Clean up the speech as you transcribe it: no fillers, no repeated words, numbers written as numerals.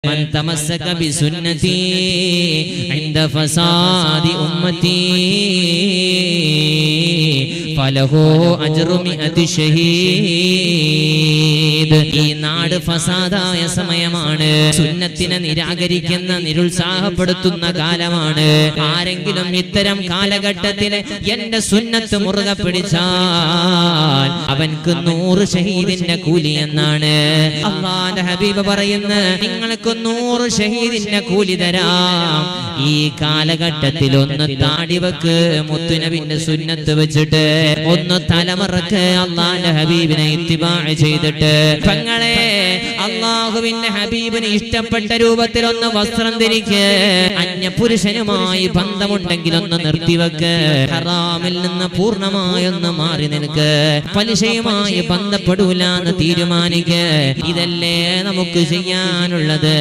من تمسك بسنتي عند فساد أمتي فله أجر 100 شهيد. ഈ നാട് ഫസാദായ സമയമാണ്. സുന്നത്തിനെ നിരാകരിക്കുന്ന നിരുത്സാഹപ്പെടുത്തുന്ന കാലമാണ്. ആരെങ്കിലും ഇത്തരം കാലഘട്ടത്തിൽ എന്റെ സുന്നത്ത് മുറുകെ പിടിച്ചാൽ അവൻക്ക് 100 ഷഹീദിന്റെ കൂലി എന്നാണ് അല്ലാഹുവിന്റെ ഹബീബ് പറയുന്നത്. നിങ്ങൾക്ക് 100 ഷഹീദിന്റെ കൂലി തരാം. ഈ കാലഘട്ടത്തിൽ ഒന്ന് താടിവെക്ക് മുത്തുനബിന്റെ സുന്നത്ത് വെച്ചിട്ട്, ഒന്ന് തലമറക്ക് അല്ലാഹുവിന്റെ ഹബീബിനെ ഇത്തിബാ ചെയ്തിട്ട്, പെങ്ങളെ അല്ലാഹുവിന്റെ ഹബീബിന് ഇഷ്ടപ്പെട്ട രൂപത്തിൽ ഒന്ന് വസ്ത്രം ധരിക്ക്. അന്യപുരുഷനുമായി ബന്ധമുണ്ടെങ്കിൽ ഒന്ന് നിർത്തിവെക്ക്. ഹറാമിൽ നിന്ന് പൂർണ്ണമായി ഒന്ന് മാറി നിൽക്ക്. പലിശയുമായി ബന്ധപ്പെടൂല എന്ന് തീരുമാനിക്ക്. ഇതല്ലേ നമുക്ക് ചെയ്യാനുള്ളത്.